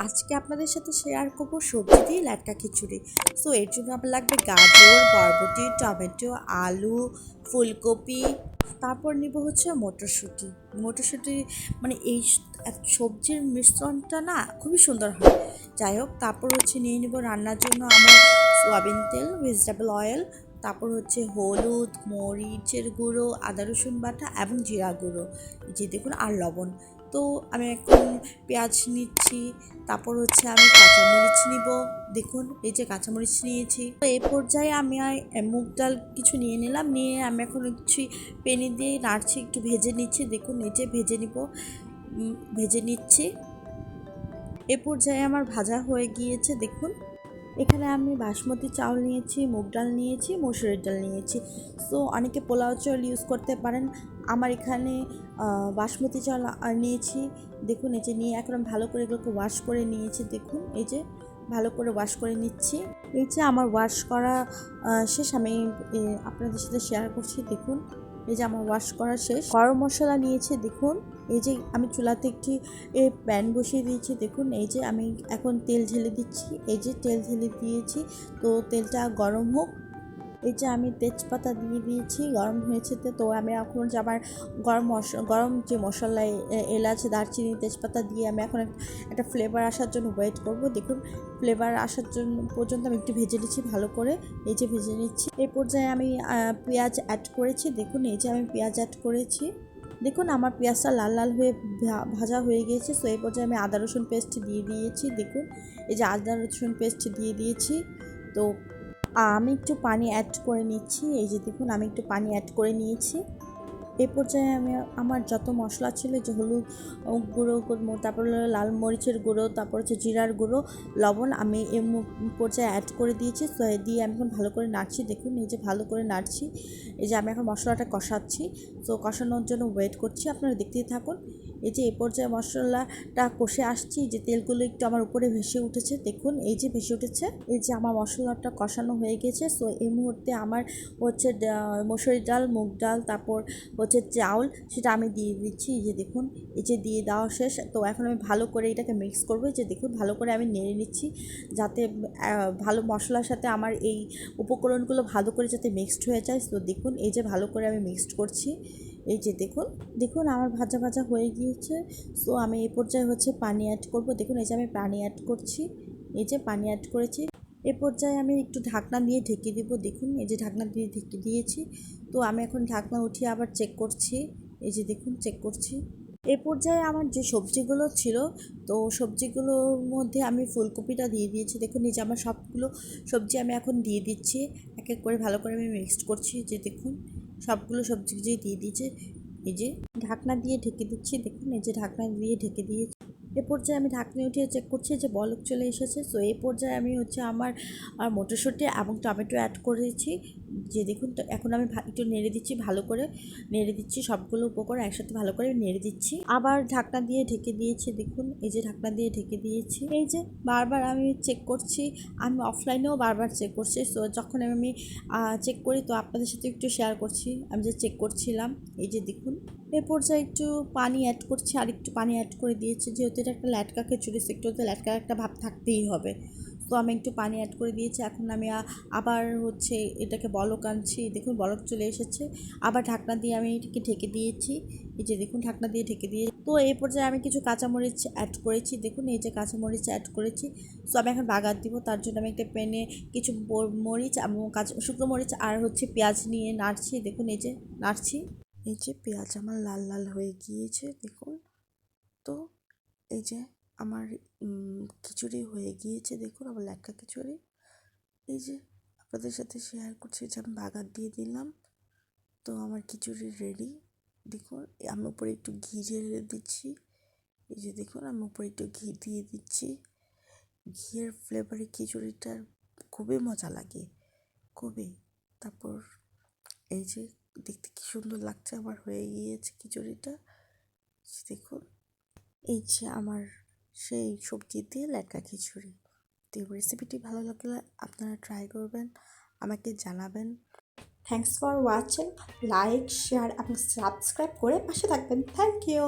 আজকে আপনাদের সাথে শেয়ার করব সবজি দিয়ে লাটকা খিচুড়ি। সো এর জন্য আমার লাগবে গাজর, বরবটি, টমেটো, আলু, ফুলকপি, তারপর নিব হচ্ছে মটরশুঁটি। মটরশুঁটি মানে এই সবজির মিশ্রণটা না খুবই সুন্দর হয়। যাই হোক, তারপর হচ্ছে নিয়ে নিব রান্নার জন্য আমার সয়াবিন তেল, ভেজিটেবল অয়েল, তারপর হচ্ছে হলুদ, মরিচের গুঁড়ো, আদা রসুন বাটা এবং জিরা গুঁড়ো, যে দেখুন, আর লবণ। তো আমি এখন পেঁয়াজ নিচ্ছি, তারপর হচ্ছে আমি কাঁচামরিচ নিব। দেখুন, এই যে কাঁচামরিচ নিয়েছি। তো এই পর্যায়ে আমি মুগ ডাল কিছু নিয়ে নিলাম, নিয়ে আমি এখন কিছু পেনি দিয়ে নাড়ছি, একটু ভেজে নিচ্ছি। দেখুন, এই যে ভেজে নিচ্ছি। এ পর্যায়ে আমার ভাজা হয়ে গিয়েছে। দেখুন, এখানে আমি বাসমতি চাউল নিয়েছি, মুগ ডাল নিয়েছি, মসুরের ডাল নিয়েছি। সো অনেকে পোলাও চাউল ইউজ করতে পারেন। আমার এখানে বাসমতি চাউল নিয়েছি। দেখুন, এই যে নিয়ে এখন আমি ভালো করে এগুলোকে ওয়াশ করে নিয়েছি। দেখুন, এই যে ভালো করে ওয়াশ করে নিচ্ছি। এই যে আমার ওয়াশ করা শেষ, আমি আপনাদের সাথে শেয়ার করছি। দেখুন, এই যে আমার ওয়াশ করা শেষ। গরম মশলা নিয়েছি। দেখুন, এই যে আমি চুলাতে একটি প্যান বসিয়ে দিয়েছি। দেখুন, এই যে আমি এখন তেল ঢেলে দিচ্ছি। এই যে তেল ঢেলে দিয়েছি, তো তেলটা গরম হোক। এই যে আমি তেজপাতা দিয়ে দিয়েছি, গরম হয়েছে। তো আমি এখন যে আমার গরম যে মশলা, এলাচ, দারচিনি, তেজপাতা দিয়ে আমি এখন একটা ফ্লেভার আসার জন্য ওয়েট করব। দেখুন, ফ্লেভার আসার জন্য পর্যন্ত আমি একটু ভেজে নিচ্ছি ভালো করে। এই যে ভেজে নিচ্ছি। এই পর্যায়ে আমি পেঁয়াজ অ্যাড করেছি। দেখুন, এই যে আমি পেঁয়াজ অ্যাড করেছি। দেখুন, আমার পেঁয়াজটা লাল লাল হয়ে ভাজা হয়ে গিয়েছে। সো এই পর্যায়ে আমি আদা রসুন পেস্ট দিয়ে দিয়েছি। দেখুন, এই যে আদা রসুন পেস্ট দিয়ে দিয়েছি। তো আমি একটু পানি অ্যাড করে নিচ্ছি। এই যে দেখুন, আমি একটু পানি অ্যাড করে নিয়েছি। এই পর্যায়ে আমি আমার যত মশলা ছিল, যে হলুদ গুঁড়ো, তারপর লাল মরিচের গুঁড়ো, তারপর হচ্ছে জিরার গুঁড়ো, লবণ, আমি এই পর্যায়ে অ্যাড করে দিয়েছি। তো দিয়ে আমি এখন ভালো করে নাড়ছি। দেখুন, এই যে ভালো করে নাড়ছি। এই যে আমি এখন মশলাটা কষাচ্ছি। তো কষানোর জন্য ওয়েট করছি, আপনারা দেখতেই থাকুন। এই যে এই পর্যায়ে মশলাটা কষে আসছি, যে তেলগুলো একটু আমার উপরে ভেসে উঠেছে। দেখুন, এই যে ভেসে উঠেছে। এই যে আমার মশলাটা কষানো হয়ে গেছে। সো এই মুহূর্তে আমার হচ্ছে মসুরি ডাল, মুগ ডাল, তারপর হচ্ছে চাউল, সেটা আমি দিয়ে দিচ্ছি। এই যে দেখুন, এই যে দিয়ে দেওয়া শেষ। তো এখন আমি ভালো করে এটাকে মিক্স করবো। যে দেখুন, ভালো করে আমি নেড়ে নিচ্ছি, যাতে ভালো মশলার সাথে আমার এই উপকরণগুলো ভালো করে যাতে মিক্সড হয়ে যায়। তো দেখুন, এই যে ভালো করে আমি মিক্সড করছি। এই যে দেখুন আমার ভাজা ভাজা হয়ে গিয়েছে। সো আমি এই পর্যায়ে হচ্ছে পানি অ্যাড করব। দেখুন, এই যে আমি পানি অ্যাড করছি। এই যে পানি অ্যাড করেছি। এ পর্যায়ে আমি একটু ঢাকনা দিয়ে ঢেকে দিব। দেখুন, এই যে ঢাকনা দিয়ে ঢেকে দিয়েছি। তো আমি এখন ঢাকনা উঠিয়ে আবার চেক করছি। এই যে দেখুন, চেক করছি। এ পর্যায়ে আমার যে সবজিগুলো ছিল, তো সবজিগুলোর মধ্যে আমি ফুলকপিটা দিয়ে দিয়েছি। দেখুন, এই যে আমার সবগুলো সবজি আমি এখন দিয়ে দিচ্ছি, এক এক করে ভালো করে আমি মিক্সড করছি। যে দেখুন, সবগুলো সবজি যে দিয়ে দিয়েছে। এই যে ঢাকনা দিয়ে ঢেকে দিচ্ছি। দেখুন, এই যে ঢাকনা দিয়ে ঢেকে দিয়েছি। এ পর্যায়ে আমি ঢাকনা উঠিয়ে চেক করছি যে বলক চলে এসেছে। সো এই পর্যায়ে আমি হচ্ছে আমার মটরশুঁটি এবং টমেটো অ্যাড করেছি। যে দেখুন, তো এখন আমি একটু নেড়ে দিচ্ছি, ভালো করে নেড়ে দিচ্ছি। সবগুলো উপকরণ একসাথে ভালো করে নেড়ে দিচ্ছি। আবার ঢাকনা দিয়ে ঢেকে দিয়েছি। দেখুন, এই যে ঢাকনা দিয়ে ঢেকে দিয়েছি। এই যে বারবার আমি চেক করছি, আমি অফলাইনেও বারবার চেক করছি। সো যখন আমি চেক করি, তো আপনাদের সাথে একটু শেয়ার করছি আমি যে চেক করছিলাম। এই যে দেখুন, এ পর্যায়ে একটু পানি অ্যাড করছি, আর একটু পানি অ্যাড করে দিয়েছি। যেহেতু এটা একটা লাটকা খিচুড়ি, একটুতে লাটকার একটা ভাব থাকতেই হবে। তো আমি একটু পানি অ্যাড করে দিয়েছি। এখন আমি আবার হচ্ছে এটাকে বলক আনছি। দেখুন, বলক চলে এসেছে। আবার ঢাকনা দিয়ে আমি এটাকে ঢেকে দিয়েছি। এই যে দেখুন, ঢাকনা দিয়ে ঢেকে দিয়ে, তো এই পর্যায়ে আমি কিছু কাঁচামরিচ অ্যাড করেছি। দেখুন, এই যে কাঁচামরিচ অ্যাড করেছি। সো আমি এখন বাগার দিব। তার জন্য আমি একটা প্যানে কিছু মরিচ এবং শুকনো মরিচ আর হচ্ছে পেঁয়াজ নিয়ে নাড়ছি। দেখুন, এই যে নাড়ছি। এই যে পেঁয়াজ আমার লাল লাল হয়ে গিয়েছে। দেখুন, তো এই যে আমার খিচুড়ি হয়ে গিয়েছে। দেখুন, আমার লাটকা খিচুড়ি। এই যে আপনাদের সাথে শেয়ার করছি যে আমি বাগার দিয়ে দিলাম। তো আমার খিচুড়ি রেডি। দেখুন, আমি উপরে একটু ঘি ঢেলে দিচ্ছি। এই যে দেখুন, আমি উপরে একটু ঘি দিয়ে দিচ্ছি। ঘিয়ের ফ্লেভারে খিচুড়িটার খুবই মজা লাগে, খুবই। তারপর এই যে দেখতে কি সুন্দর লাগছে আমার হয়ে গিয়েছে খিচুড়িটা। দেখুন, এই যে আমার সেই সবজি দিয়ে লাটকা খিচুড়ি। তো রেসিপিটি ভালো লাগলে আপনারা ট্রাই করবেন, আমাকে জানাবেন। Thanks for watching. Like, share এবং সাবস্ক্রাইব করে পাশে থাকবেন। Thank you.